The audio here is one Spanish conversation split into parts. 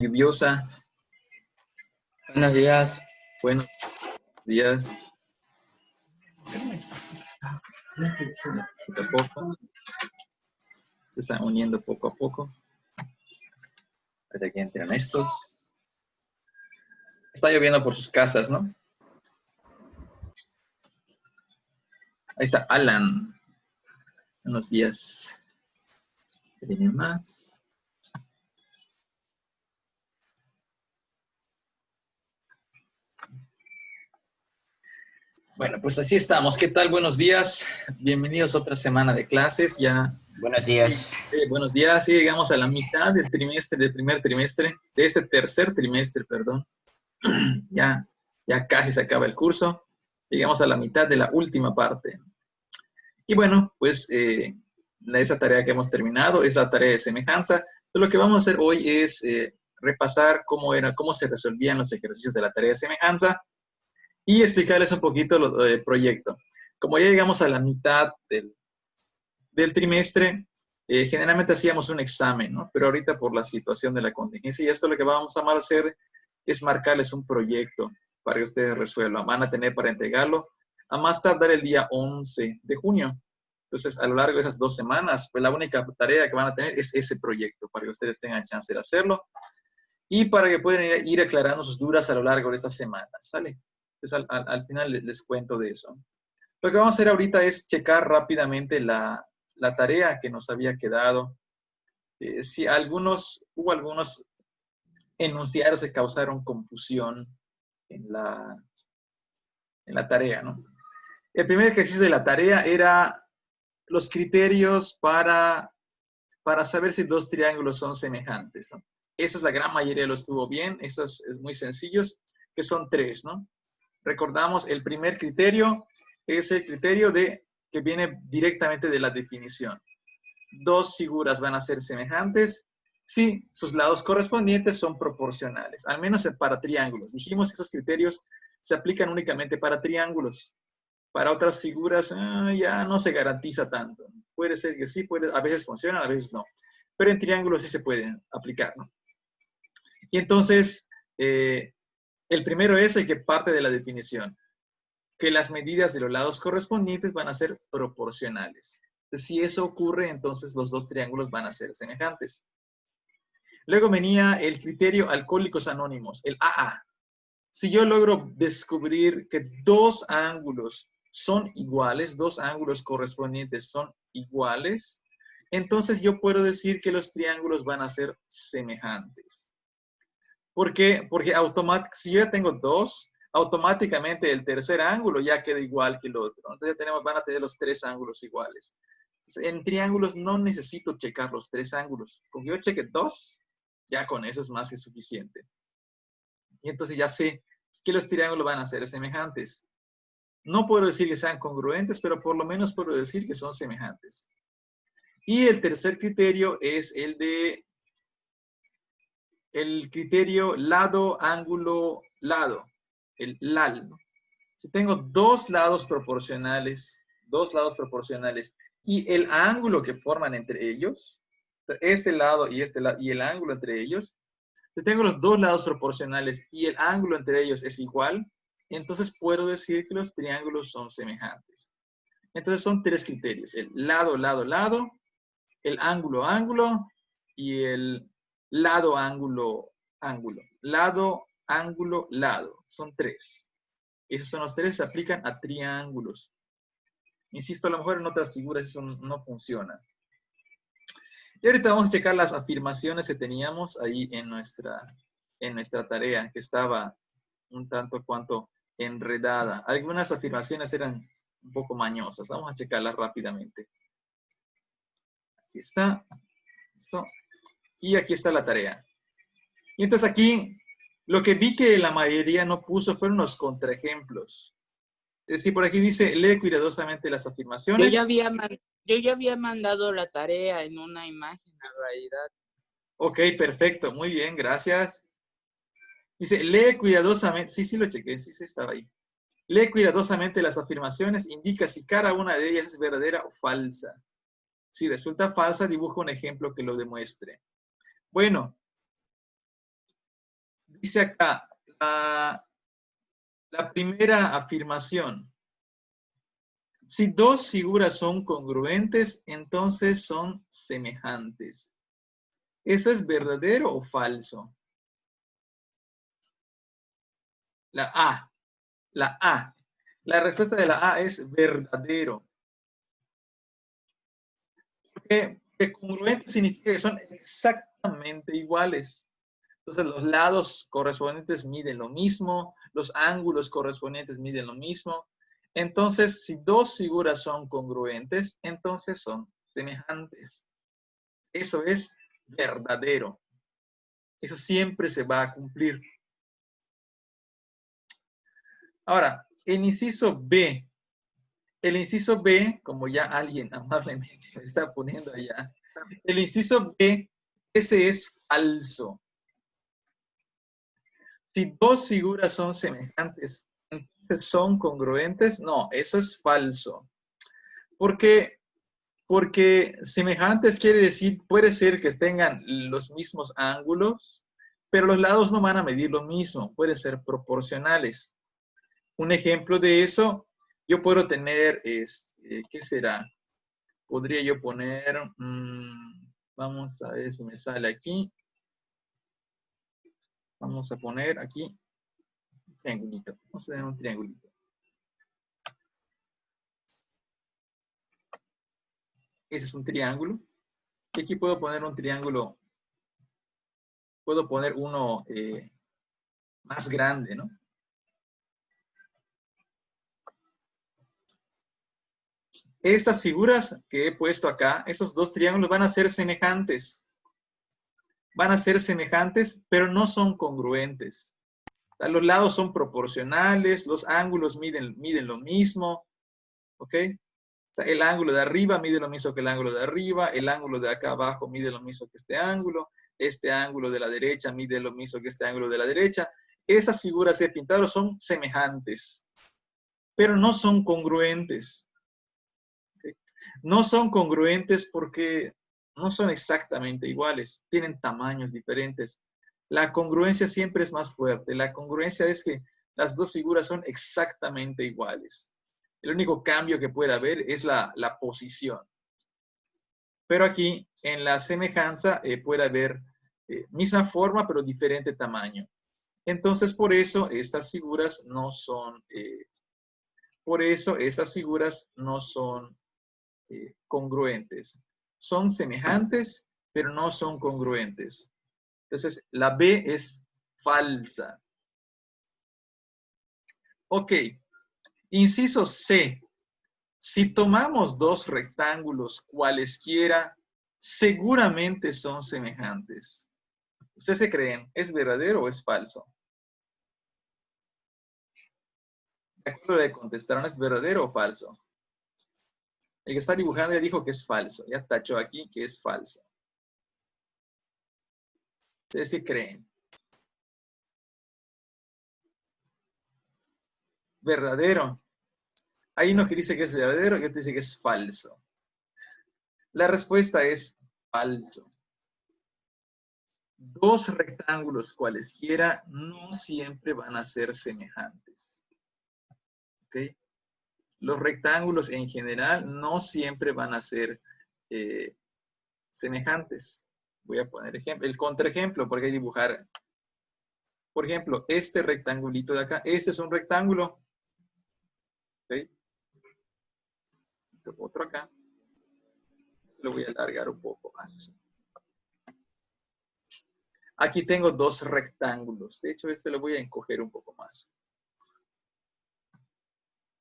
Lluviosa. Buenos días. Buenos días. Poco a poco. Se están uniendo poco a poco. Para que entren estos. Está lloviendo por sus casas, ¿no? Ahí está Alan. Buenos días. Vienen más. Bueno, pues así estamos. ¿Qué tal? Buenos días. Bienvenidos a otra semana de clases. Ya. Buenos días. Buenos días. Sí, llegamos a la mitad del trimestre, del primer trimestre, de este tercer trimestre, perdón. Ya casi se acaba el curso. Llegamos a la mitad de la última parte. Y bueno, pues esa tarea que hemos terminado es la tarea de semejanza. Lo que vamos a hacer hoy es repasar cómo se resolvían los ejercicios de la tarea de semejanza y explicarles un poquito el proyecto. Como ya llegamos a la mitad del trimestre, generalmente hacíamos un examen, ¿no? Pero ahorita por la situación de la contingencia, y esto lo que vamos a hacer es marcarles un proyecto para que ustedes resuelvan. Van a tener para entregarlo a más tardar el día 11 de junio. Entonces, a lo largo de esas 2 semanas, pues la única tarea que van a tener es ese proyecto, para que ustedes tengan chance de hacerlo y para que puedan ir aclarando sus dudas a lo largo de estas semanas, ¿sale? Entonces, al final les cuento de eso. Lo que vamos a hacer ahorita es checar rápidamente la tarea que nos había quedado. Si hubo algunos enunciados que causaron confusión en la tarea, ¿no? El primer ejercicio de la tarea era los criterios para saber si dos triángulos son semejantes, ¿no? Eso es la gran mayoría lo estuvo bien, esos es muy sencillos, que son 3, ¿no? Recordamos, el primer criterio es el criterio que viene directamente de la definición. Dos figuras van a ser semejantes si sus lados correspondientes son proporcionales, al menos para triángulos. Dijimos que esos criterios se aplican únicamente para triángulos. Para otras figuras ya no se garantiza tanto. Puede ser que sí, a veces funcionan, a veces no. Pero en triángulos sí se pueden aplicar, ¿no? Y entonces, el primero es el que parte de la definición, que las medidas de los lados correspondientes van a ser proporcionales. Entonces, si eso ocurre, entonces los dos triángulos van a ser semejantes. Luego venía el criterio alcohólicos anónimos, el AA. Si yo logro descubrir que dos ángulos son iguales, dos ángulos correspondientes son iguales, entonces yo puedo decir que los triángulos van a ser semejantes. ¿Por qué? Porque si yo ya tengo dos, automáticamente el tercer ángulo ya queda igual que el otro. Entonces van a tener los 3 ángulos iguales. Entonces, en triángulos no necesito checar los 3 ángulos. Con que yo cheque 2, ya con eso es más que suficiente. Y entonces ya sé que los triángulos van a ser semejantes. No puedo decir que sean congruentes, pero por lo menos puedo decir que son semejantes. Y el tercer criterio es el criterio lado, ángulo, lado, el LAL, ¿no? Si tengo dos lados proporcionales y el ángulo que forman entre ellos, este lado y el ángulo entre ellos, si tengo los dos lados proporcionales y el ángulo entre ellos es igual, entonces puedo decir que los triángulos son semejantes. Entonces son 3 criterios: el lado, lado, lado, el ángulo, ángulo y el lado, ángulo, ángulo. Lado, ángulo, lado. Son 3. Esos son los 3, se aplican a triángulos. Insisto, a lo mejor en otras figuras eso no funciona. Y ahorita vamos a checar las afirmaciones que teníamos ahí en nuestra tarea, que estaba un tanto cuanto enredada. Algunas afirmaciones eran un poco mañosas. Vamos a checarlas rápidamente. Aquí está. Eso. Y aquí está la tarea. Y entonces aquí, lo que vi que la mayoría no puso fueron los contraejemplos. Es decir, por aquí dice, lee cuidadosamente las afirmaciones. Yo ya había mandado la tarea en una imagen, en realidad. Ok, perfecto. Muy bien, gracias. Dice, lee cuidadosamente. Sí, lo chequé. Sí, estaba ahí. Lee cuidadosamente las afirmaciones. Indica si cada una de ellas es verdadera o falsa. Si resulta falsa, dibuja un ejemplo que lo demuestre. Bueno, Dice acá, la primera afirmación. Si dos figuras son congruentes, entonces son semejantes. ¿Eso es verdadero o falso? La A. La A. La respuesta de la A es verdadero. Porque congruente significa que son exactamente iguales. Entonces los lados correspondientes miden lo mismo, los ángulos correspondientes miden lo mismo. Entonces, si dos figuras son congruentes, entonces son semejantes. Eso es verdadero. Eso siempre se va a cumplir. Ahora, el inciso B. El inciso B, como ya alguien amablemente me está poniendo allá, el inciso B, ese es falso. Si dos figuras son semejantes, entonces son congruentes. No, eso es falso. ¿Por qué? Porque semejantes quiere decir, puede ser que tengan los mismos ángulos, pero los lados no van a medir lo mismo, pueden ser proporcionales. Un ejemplo de eso, yo puedo tener, ¿qué será? Podría yo poner, vamos a ver si me sale aquí. Vamos a poner aquí un triangulito. Vamos a tener un triangulito. Ese es un triángulo. Y aquí puedo poner un triángulo. Puedo poner uno más grande, ¿no? Estas figuras que he puesto acá, esos dos triángulos van a ser semejantes. Van a ser semejantes, pero no son congruentes. O sea, los lados son proporcionales, los ángulos miden lo mismo, ¿ok? O sea, el ángulo de arriba mide lo mismo que el ángulo de arriba, el ángulo de acá abajo mide lo mismo que este ángulo de la derecha mide lo mismo que este ángulo de la derecha. Esas figuras que he pintado son semejantes, pero no son congruentes. ¿Okay? No son congruentes porque no son exactamente iguales, tienen tamaños diferentes. La congruencia siempre es más fuerte. La congruencia es que las dos figuras son exactamente iguales. El único cambio que puede haber es la posición. Pero aquí, en la semejanza, puede haber misma forma, pero diferente tamaño. Entonces, por eso estas figuras no son, congruentes. Son semejantes, pero no son congruentes. Entonces, la B es falsa. Ok. Inciso C. Si tomamos dos rectángulos cualesquiera, seguramente son semejantes. ¿Ustedes se creen? ¿Es verdadero o es falso? De acuerdo de contestaron, ¿es verdadero o falso? El que está dibujando ya dijo que es falso. Ya tachó aquí que es falso. ¿Ustedes qué creen? ¿Verdadero? Hay uno que dice que es verdadero y otro dice que es falso. La respuesta es falso. Dos rectángulos cualesquiera no siempre van a ser semejantes. ¿Ok? Los rectángulos en general no siempre van a ser semejantes. Voy a poner el contraejemplo, porque hay que dibujar. Por ejemplo, este rectangulito de acá, este es un rectángulo. ¿Ok? Otro acá. Este lo voy a alargar un poco más. Aquí tengo dos rectángulos. De hecho, este lo voy a encoger un poco más,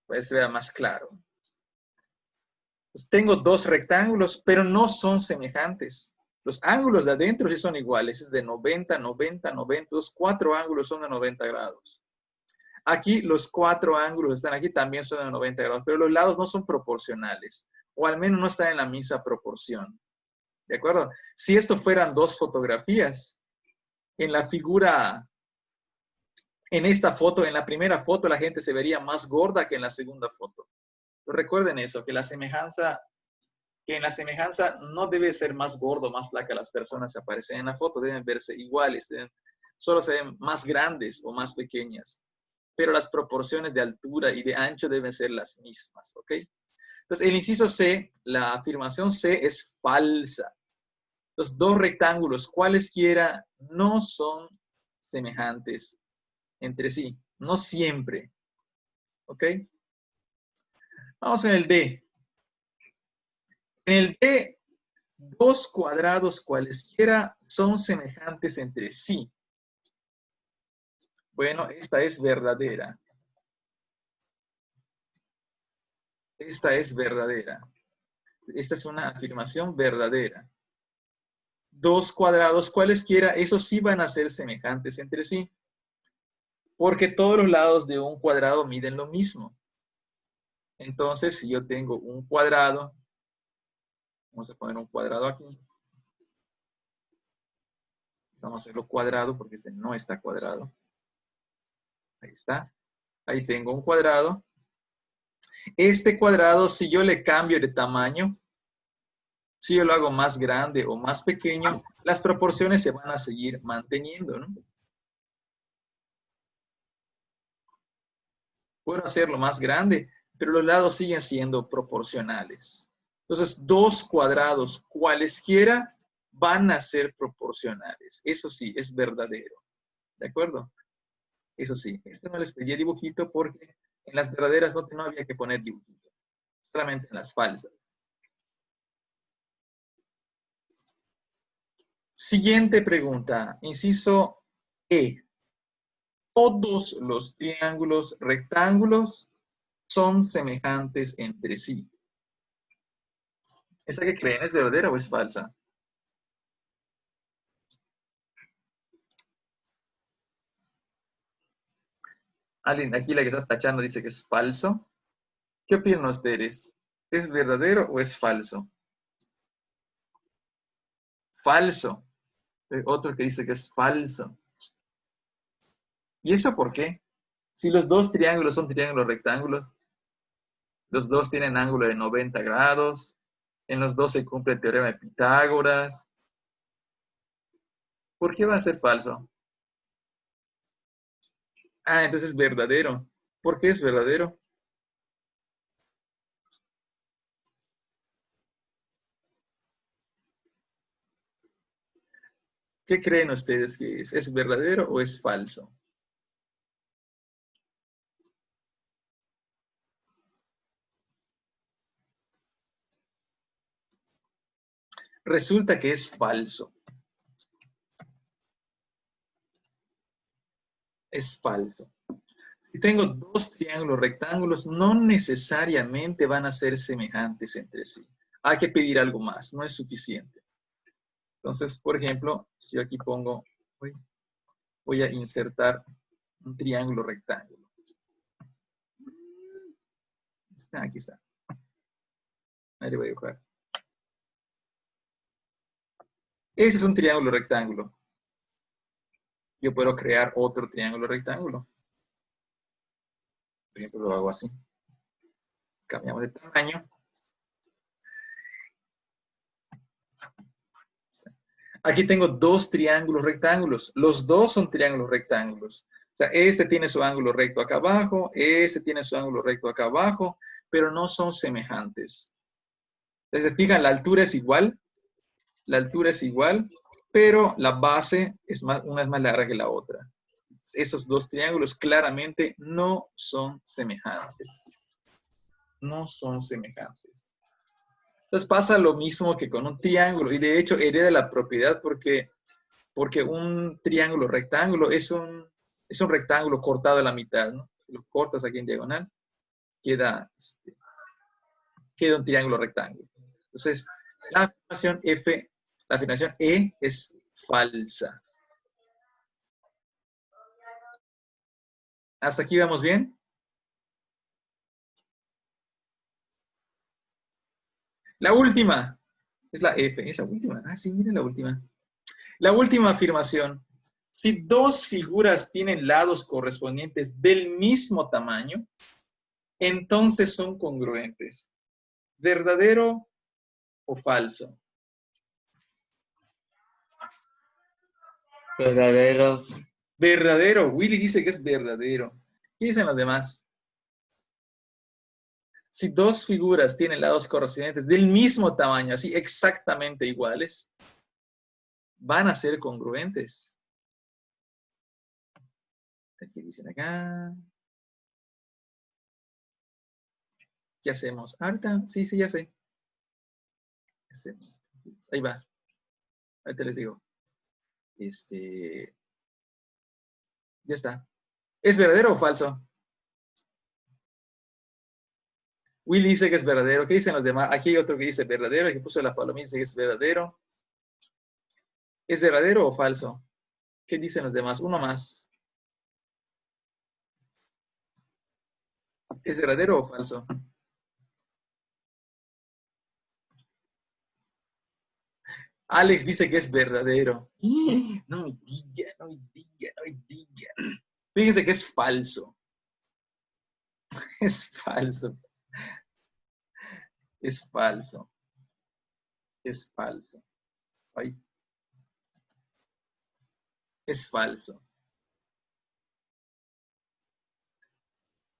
para que se vea más claro. Pues tengo dos rectángulos, pero no son semejantes. Los ángulos de adentro sí son iguales. Es de 90, 90, 90. Los cuatro ángulos son de 90 grados. Aquí los cuatro ángulos que están aquí también son de 90 grados, pero los lados no son proporcionales. O al menos no están en la misma proporción. ¿De acuerdo? Si esto fueran dos fotografías, en la figura, en esta foto, en la primera foto, la gente se vería más gorda que en la segunda foto. Entonces, recuerden eso, que en la semejanza no debe ser más gordo, más flaca las personas que aparecen en la foto, deben verse iguales, solo se ven más grandes o más pequeñas, pero las proporciones de altura y de ancho deben ser las mismas, ¿ok? Entonces, el inciso C, la afirmación C es falsa. Los dos rectángulos, cualesquiera, no son semejantes entre sí, no siempre, ¿ok? Vamos en el D. En el D, dos cuadrados cualesquiera son semejantes entre sí. Bueno, esta es verdadera. Esta es verdadera. Esta es una afirmación verdadera. Dos cuadrados cualesquiera, esos sí van a ser semejantes entre sí. Porque todos los lados de un cuadrado miden lo mismo. Entonces, si yo tengo un cuadrado, vamos a poner un cuadrado aquí. Vamos a hacerlo cuadrado porque este no está cuadrado. Ahí está. Ahí tengo un cuadrado. Este cuadrado, si yo le cambio de tamaño, si yo lo hago más grande o más pequeño, las proporciones se van a seguir manteniendo, ¿no? Puedo hacerlo más grande, pero los lados siguen siendo proporcionales. Entonces, dos cuadrados cualesquiera van a ser proporcionales. Eso sí, es verdadero. ¿De acuerdo? Eso sí. Esto no les pedí dibujito porque en las verdaderas no había que poner dibujito. Solamente en las falsas. Siguiente pregunta. Inciso E. Todos los triángulos rectángulos son semejantes entre sí. ¿Esta que creen es verdadera o es falsa? Alguien aquí la que está tachando dice que es falso. ¿Qué opinan ustedes? ¿Es verdadero o es falso? Falso. Hay otro que dice que es falso. ¿Y eso por qué? Si los dos triángulos son triángulos rectángulos, los dos tienen ángulo de 90 grados, en los dos se cumple el teorema de Pitágoras. ¿Por qué va a ser falso? Ah, entonces es verdadero. ¿Por qué es verdadero? ¿Qué creen ustedes que es? ¿Es verdadero o es falso? Resulta que es falso. Es falso. Si tengo dos triángulos rectángulos, no necesariamente van a ser semejantes entre sí. Hay que pedir algo más, no es suficiente. Entonces, por ejemplo, si yo aquí pongo, voy a insertar un triángulo rectángulo. Aquí está. Ahí le voy a dibujar. Ese es un triángulo rectángulo. Yo puedo crear otro triángulo rectángulo. Por ejemplo, lo hago así. Cambiamos de tamaño. Aquí tengo dos triángulos rectángulos. Los dos son triángulos rectángulos. O sea, este tiene su ángulo recto acá abajo, este tiene su ángulo recto acá abajo, pero no son semejantes. Entonces, fijan, la altura es igual, pero la base es una es más larga que la otra. Esos dos triángulos claramente no son semejantes. No son semejantes. Entonces pasa lo mismo que con un triángulo, y de hecho hereda la propiedad porque un triángulo rectángulo es un rectángulo cortado a la mitad, ¿no? Lo cortas aquí en diagonal, queda un triángulo rectángulo. Entonces, la afirmación F, la afirmación E es falsa. ¿Hasta aquí vamos bien? La última es la F, es la última. Ah, sí, miren la última. La última afirmación. Si dos figuras tienen lados correspondientes del mismo tamaño, entonces son congruentes. ¿Verdadero o falso? Verdadero. Verdadero. Willy dice que es verdadero. ¿Qué dicen los demás? Si dos figuras tienen lados correspondientes del mismo tamaño, así exactamente iguales, van a ser congruentes. ¿Qué dicen acá? ¿Qué hacemos? Ahorita, sí, ya sé. ¿Qué hacemos? Ahí va. Ahorita les digo. Ya está. ¿Es verdadero o falso? Will dice que es verdadero. ¿Qué dicen los demás? Aquí hay otro que dice verdadero. El que puso la palomita dice que es verdadero. ¿Es verdadero o falso? ¿Qué dicen los demás? Uno más. ¿Es verdadero o falso? Alex dice que es verdadero. No me diga, no me diga, no me diga. Fíjense que es falso. Es falso. Es falso. Es falso. Ay. Es falso.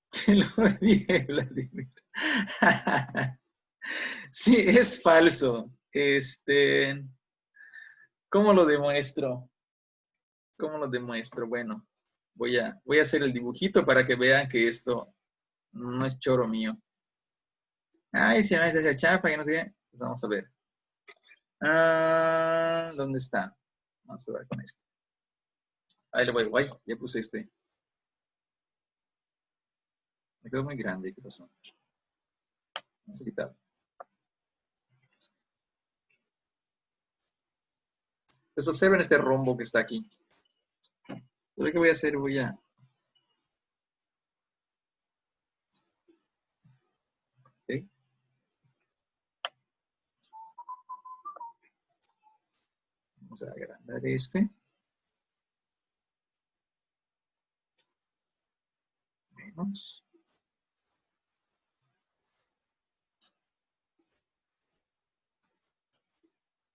Te lo dije, Vladimir. Sí, es falso. ¿Cómo lo demuestro? ¿Cómo lo demuestro? Bueno, voy a hacer el dibujito para que vean que esto no es choro mío. Ay, si no es esa chapa, que no sé qué. Pues vamos a ver. ¿Dónde está? Vamos a ver con esto. Ahí le voy. Guay, ya puse este. Me quedó muy grande. ¿Qué pasó? Vamos a quitar. Pues observen este rombo que está aquí. Lo que voy a hacer, voy a... ¿Okay? Vamos a agrandar este. Menos.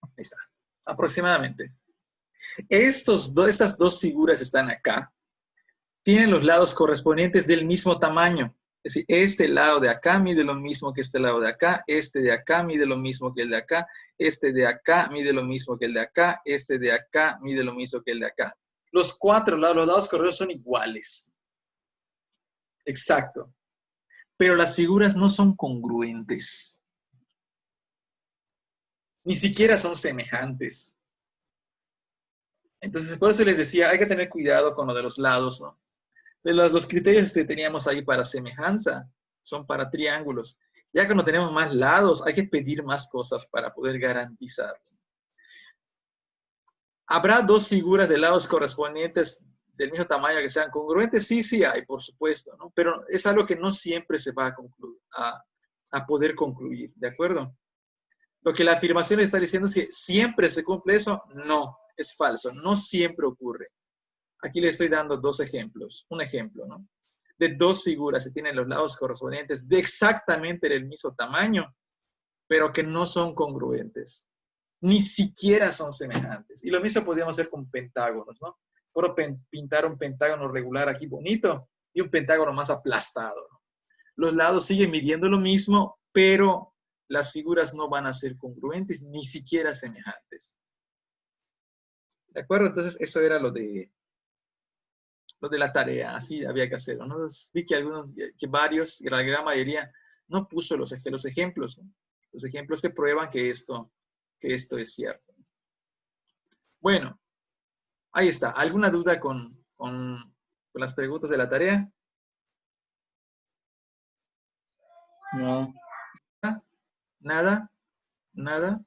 Ahí está. Aproximadamente. Estas dos figuras están acá. Tienen los lados correspondientes del mismo tamaño. Es decir, este lado de acá mide lo mismo que este lado de acá, este de acá mide lo mismo que el de acá, este de acá mide lo mismo que el de acá, este de acá mide lo mismo que el de acá. Los cuatro lados, los lados corredores son iguales. Exacto. Pero las figuras no son congruentes. Ni siquiera son semejantes. Entonces, por eso les decía, hay que tener cuidado con lo de los lados, ¿no? Los criterios que teníamos ahí para semejanza son para triángulos. Ya que no tenemos más lados, hay que pedir más cosas para poder garantizar. ¿Habrá dos figuras de lados correspondientes del mismo tamaño que sean congruentes? Sí, sí hay, por supuesto, ¿no? Pero es algo que no siempre se va a poder concluir, ¿de acuerdo? Lo que la afirmación está diciendo es que siempre se cumple eso. No, es falso. No siempre ocurre. Aquí le estoy dando dos ejemplos. Un ejemplo, ¿no? De dos figuras que tienen los lados correspondientes de exactamente el mismo tamaño, pero que no son congruentes. Ni siquiera son semejantes. Y lo mismo podríamos hacer con pentágonos, ¿no? Puedo pintar un pentágono regular aquí bonito y un pentágono más aplastado, ¿no? Los lados siguen midiendo lo mismo, pero las figuras no van a ser congruentes, ni siquiera semejantes. ¿De acuerdo? Entonces, eso era lo de la tarea, así había que hacerlo, ¿no? Entonces, vi que varios, la gran mayoría, no puso los ejemplos, ¿no? Los ejemplos que prueban que esto es cierto. Bueno, ahí está. ¿Alguna duda con las preguntas de la tarea? No. ¿Nada? ¿Nada?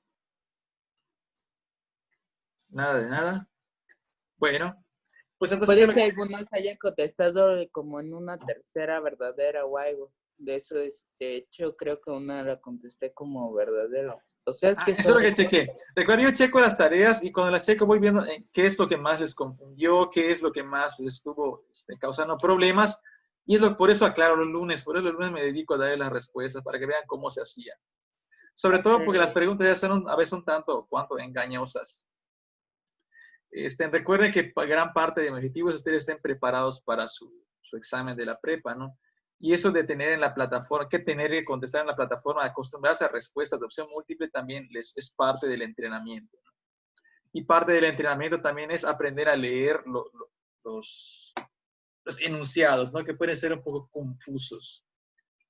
¿Nada de nada? Bueno, pues entonces... Puede que algunos hayan contestado como en una tercera verdadera o algo. De eso, de hecho, creo que una la contesté como verdadero. O sea, es que eso es lo que chequé. Recuerda, yo checo las tareas y cuando las checo voy viendo qué es lo que más les confundió, qué es lo que más les estuvo causando problemas. Y por eso aclaro los lunes, por eso los lunes me dedico a darle las respuestas para que vean cómo se hacía. Sobre todo porque las preguntas ya son a veces un tanto cuanto engañosas. Recuerden que gran parte de mi objetivo es que ustedes estén preparados para su examen de la prepa, ¿no? Y eso de tener en la plataforma, tener que contestar en la plataforma, acostumbrarse a respuestas de opción múltiple también es parte del entrenamiento, ¿no? Y parte del entrenamiento también es aprender a leer los enunciados, ¿no? Que pueden ser un poco confusos.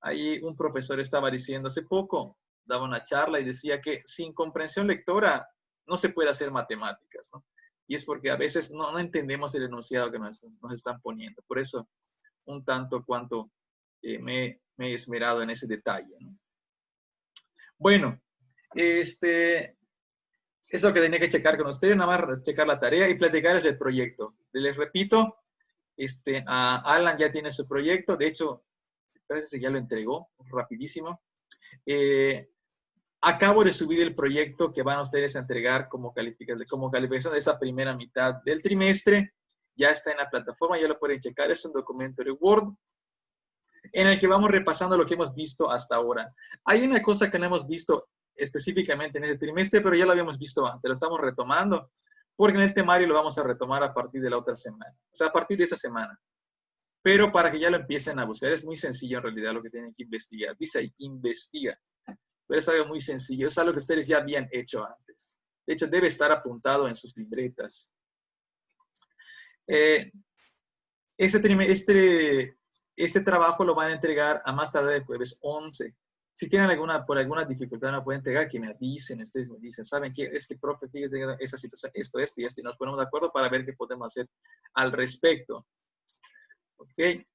Ahí un profesor estaba diciendo hace poco, daba una charla y decía que sin comprensión lectora no se puede hacer matemáticas, ¿no? Y es porque a veces no entendemos el enunciado que nos están poniendo. Por eso, un tanto cuanto me he esmerado en ese detalle, ¿no? Bueno, es lo que tenía que checar con ustedes, nada más checar la tarea y platicarles del proyecto. Les repito, Alan ya tiene su proyecto, de hecho, parece que ya lo entregó rapidísimo. Acabo de subir el proyecto que van ustedes a entregar como calificación de esa primera mitad del trimestre. Ya está en la plataforma, ya lo pueden checar. Es un documento de Word en el que vamos repasando lo que hemos visto hasta ahora. Hay una cosa que no hemos visto específicamente en este trimestre, pero ya lo habíamos visto antes, lo estamos retomando, porque en el temario lo vamos a retomar a partir de la otra semana, o sea, a partir de esa semana. Pero para que ya lo empiecen a buscar, es muy sencillo en realidad lo que tienen que investigar. Dice ahí, investiga. Pero es algo muy sencillo, es algo que ustedes ya habían hecho antes. De hecho, debe estar apuntado en sus libretas. Este trabajo lo van a entregar a más tardar el jueves 11. Si tienen por alguna dificultad no pueden entregar, que me avisen, ustedes me dicen, ¿saben qué? Es que, profe, fíjese esa situación, esto, y esto, y nos ponemos de acuerdo para ver qué podemos hacer al respecto. ¿Ok?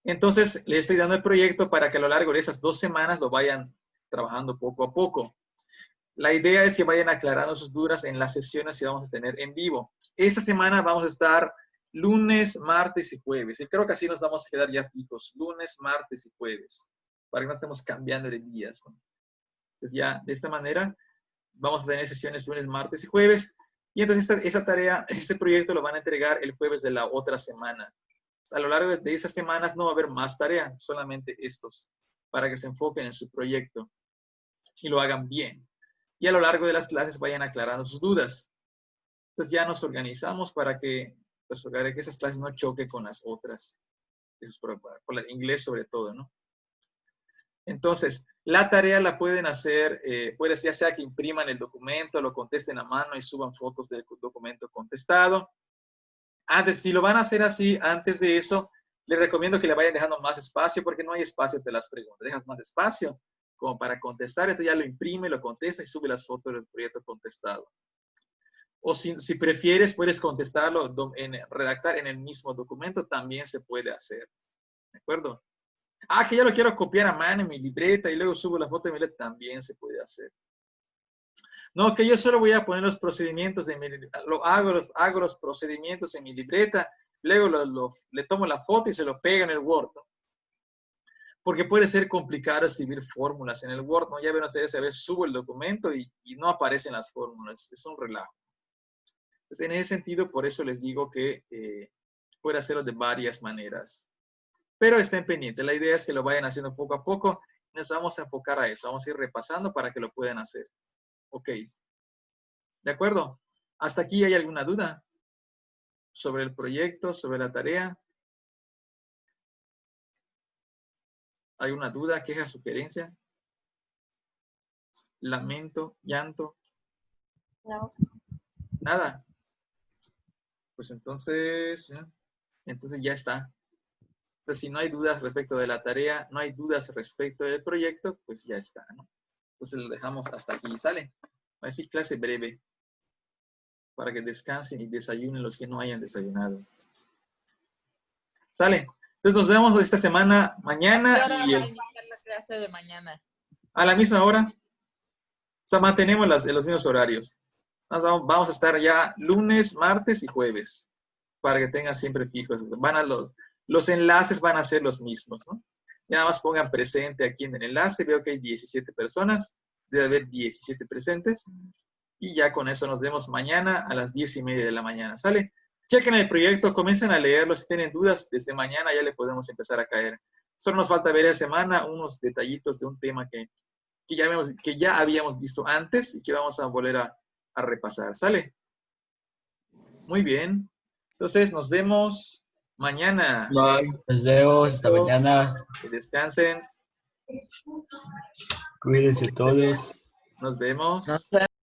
Entonces, les estoy dando el proyecto para que a lo largo de esas 2 semanas lo vayan trabajando poco a poco. La idea es que vayan aclarando sus dudas en las sesiones que vamos a tener en vivo. Esta semana vamos a estar lunes, martes y jueves. Y creo que así nos vamos a quedar ya fijos. Lunes, martes y jueves. Para que no estemos cambiando de días, ¿no? Entonces ya de esta manera vamos a tener sesiones lunes, martes y jueves. Y entonces esa tarea, ese proyecto lo van a entregar el jueves de la otra semana. A lo largo de esas semanas no va a haber más tarea, solamente estos, para que se enfoquen en su proyecto y lo hagan bien. Y a lo largo de las clases vayan aclarando sus dudas. Entonces ya nos organizamos para que esas clases no choquen con las otras. Eso es por el inglés sobre todo, ¿no? Entonces, la tarea la pueden hacer, ya sea que impriman el documento, lo contesten a mano y suban fotos del documento contestado. Antes, si lo van a hacer así, antes de eso, les recomiendo que le vayan dejando más espacio porque no hay espacio de las preguntas. Dejas más espacio como para contestar, entonces ya lo imprime, lo contesta y sube las fotos del proyecto contestado. O si prefieres, puedes contestarlo, redactar en el mismo documento, también se puede hacer. ¿De acuerdo? Que ya lo quiero copiar a mano en mi libreta y luego subo la foto de mi libreta, también se puede hacer. No, que yo solo voy a poner los procedimientos, hago los procedimientos en mi libreta, luego le tomo la foto y se lo pego en el Word, ¿no? Porque puede ser complicado escribir fórmulas en el Word, ¿no? Ya ven ustedes, a veces subo el documento y no aparecen las fórmulas, es un relajo. Entonces, en ese sentido, por eso les digo que puede hacerlo de varias maneras. Pero estén pendientes, la idea es que lo vayan haciendo poco a poco, nos vamos a enfocar a eso, vamos a ir repasando para que lo puedan hacer. Ok. ¿De acuerdo? ¿Hasta aquí hay alguna duda sobre el proyecto, sobre la tarea? ¿Alguna duda, queja, sugerencia? Lamento, llanto. No. Nada. Pues entonces ya está. Entonces, si no hay dudas respecto de la tarea, no hay dudas respecto del proyecto, pues ya está, ¿no? Entonces lo dejamos hasta aquí. ¿Sale? Así clase breve. Para que descansen y desayunen los que no hayan desayunado. ¿Sale? Entonces nos vemos esta semana, mañana. ¿A qué hora va a iniciar la clase de mañana? A la misma hora. O sea, mantenemos los mismos horarios. Vamos a estar ya lunes, martes y jueves. Para que tengan siempre fijos. Los enlaces van a ser los mismos, ¿no? Ya nada más pongan presente aquí en el enlace. Veo que hay 17 personas. Debe haber 17 presentes. Y ya con eso nos vemos mañana a las 10:30 de la mañana. ¿Sale? Chequen el proyecto, comiencen a leerlo. Si tienen dudas, desde mañana ya le podemos empezar a caer. Solo nos falta ver esta semana unos detallitos de un tema que ya habíamos visto antes y que vamos a volver a repasar. ¿Sale? Muy bien. Entonces, nos vemos mañana. Bye. Nos vemos hasta mañana. Que descansen. Cuídense todos. Nos vemos. No sé.